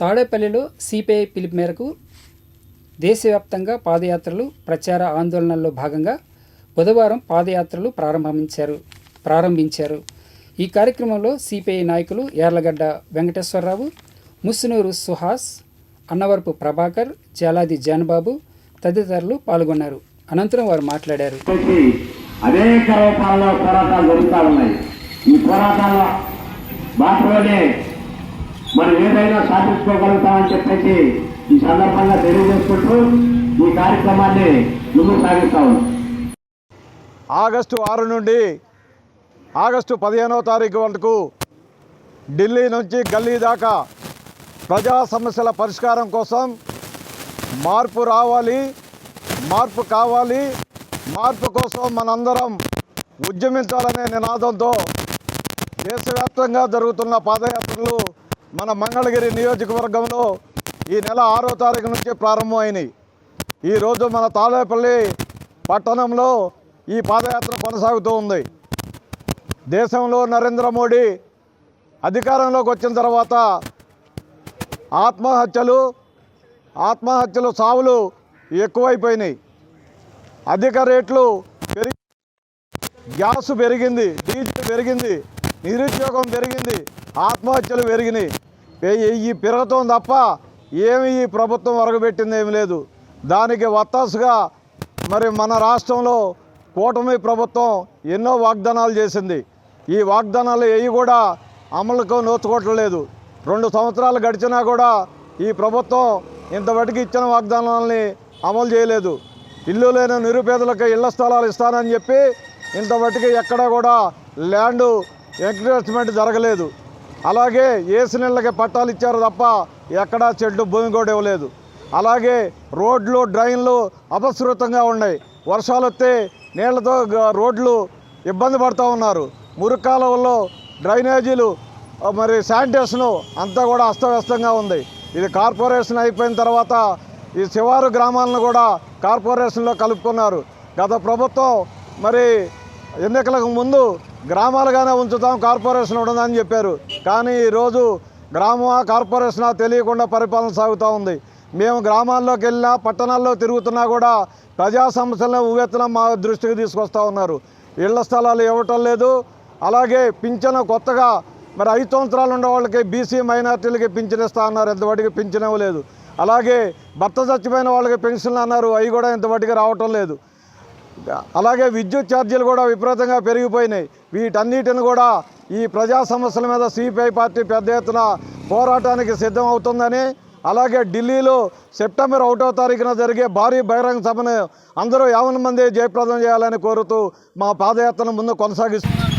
తాడేపల్లిలో సిపిఐ పిలుపు మేరకు దేశవ్యాప్తంగా పాదయాత్రలు ప్రచార ఆందోళనల్లో భాగంగా బుధవారం పాదయాత్రలు ప్రారంభించారు. ఈ కార్యక్రమంలో సిపిఐ నాయకులు యార్లగడ్డ వెంకటేశ్వరరావు, ముస్సునూరు సుహాస్, అన్నవరపు ప్రభాకర్, జాలాది జానబాబు తదితరులు పాల్గొన్నారు. అనంతరం వారు మాట్లాడారు. అనేక రూపాల్లో పోరాటాలు జరుగుతూ ఉన్నాయి. ఈ పోరాటాల బాటలోనే మనం ఏదైనా సాధించుకోగలుగుతామని చెప్పేసి ఈ సందర్భంగా తెలియజేసుకుంటూ ఈ కార్యక్రమాన్ని ముందుకు సాగిస్తా ఉన్నాం. ఆగస్టు 6 నుండి ఆగస్టు 15వ తారీఖు వరకు ఢిల్లీ నుంచి గల్లీ దాకా ప్రజా సమస్యల పరిష్కారం కోసం మార్పు రావాలి, మార్పు కావాలి, మార్పు కోసం మనందరం ఉద్యమించాలనే నినాదంతో దేశవ్యాప్తంగా జరుగుతున్న పాదయాత్రలు మన మంగళగిరి నియోజకవర్గంలో ఈ నెల 6వ తారీఖు నుంచి ప్రారంభమైనాయి. ఈరోజు మన తాడేపల్లి పట్టణంలో ఈ పాదయాత్ర కొనసాగుతూ ఉంది. దేశంలో నరేంద్ర మోడీ అధికారంలోకి వచ్చిన తర్వాత ఆత్మహత్యలు సావులు ఎక్కువైపోయినాయి. అధిక రేట్లు గ్యాస్ పెరిగింది, డీజిల్ పెరిగింది, నిరుద్యోగం పెరిగింది, ఆత్మహత్యలు పెరిగినాయి. ఈ పెరగటం తప్ప ఏమి ఈ ప్రభుత్వం వరగబెట్టింది ఏమి లేదు. దానికి వత్తాసుగా మరి మన రాష్ట్రంలో కూటమి ప్రభుత్వం ఎన్నో వాగ్దానాలు చేసింది. ఈ వాగ్దానాలు ఏవి కూడా అమలుకు నోచుకోవట్లేదు. 2 సంవత్సరాలు గడిచినా కూడా ఈ ప్రభుత్వం ఇంతవరకు ఇచ్చిన వాగ్దానాలని అమలు చేయలేదు. ఇల్లు లేని నిరుపేదలకు ఇళ్ల స్థలాలు ఇస్తానని చెప్పి ఇంతవరకు ఎక్కడా కూడా ల్యాండ్ ఎంకరేజ్మెంట్ జరగలేదు. అలాగే ఏసు నీళ్ళకి పట్టాలు ఇచ్చారు తప్ప ఎక్కడా చెడ్డు భూమి కూడా ఇవ్వలేదు. అలాగే రోడ్లు, డ్రైన్లు అపశృతంగా ఉన్నాయి. వర్షాలు వస్తే నీళ్లతో రోడ్లు ఇబ్బంది పడుతూ ఉన్నారు. మురుకాలవల్లో డ్రైనేజీలు మరి శానిటేషను అంతా కూడా అస్తవ్యస్తంగా ఉంది. ఇది కార్పొరేషన్ అయిపోయిన తర్వాత ఈ శివారు గ్రామాలను కూడా కార్పొరేషన్లో కలుపుకున్నారు. గత ప్రభుత్వం మరి ఎన్నికలకు ముందు గ్రామాలుగానే ఉంచుతాం, కార్పొరేషన్ ఉండదని చెప్పారు. కానీ ఈరోజు గ్రామా కార్పొరేషన్ తెలియకుండా పరిపాలన సాగుతూ ఉంది. మేము గ్రామాల్లోకి వెళ్ళినా పట్టణాల్లో తిరుగుతున్నా కూడా ప్రజా సమస్యలను ఉవ్వెత్తున మా దృష్టికి తీసుకొస్తూ ఉన్నారు. ఇళ్ల స్థలాలు ఇవ్వటం లేదు. అలాగే పింఛను కొత్తగా మరి 5 సంవత్సరాలు ఉండే వాళ్ళకి బీసీ మైనార్టీలకి పింఛన్ ఇస్తా అన్నారు, ఇంతవరకు పింఛన్ ఇవ్వలేదు. అలాగే భర్త చచ్చిపోయిన వాళ్ళకి పెన్షన్లు అన్నారు, అవి కూడా ఇంతవరకు రావటం లేదు. అలాగే విద్యుత్ ఛార్జీలు కూడా విపరీతంగా పెరిగిపోయినాయి. వీటన్నిటిని కూడా ఈ ప్రజా సమస్యల మీద సిపిఐ పార్టీ పెద్ద ఎత్తున పోరాటానికి సిద్ధం అవుతుందని, అలాగే ఢిల్లీలో సెప్టెంబర్ 1వ తారీఖున జరిగే భారీ బహిరంగ సభను అందరూ 50 మంది జయప్రదం చేయాలని కోరుతూ మా పాదయాత్రను ముందు కొనసాగిస్తున్నాం.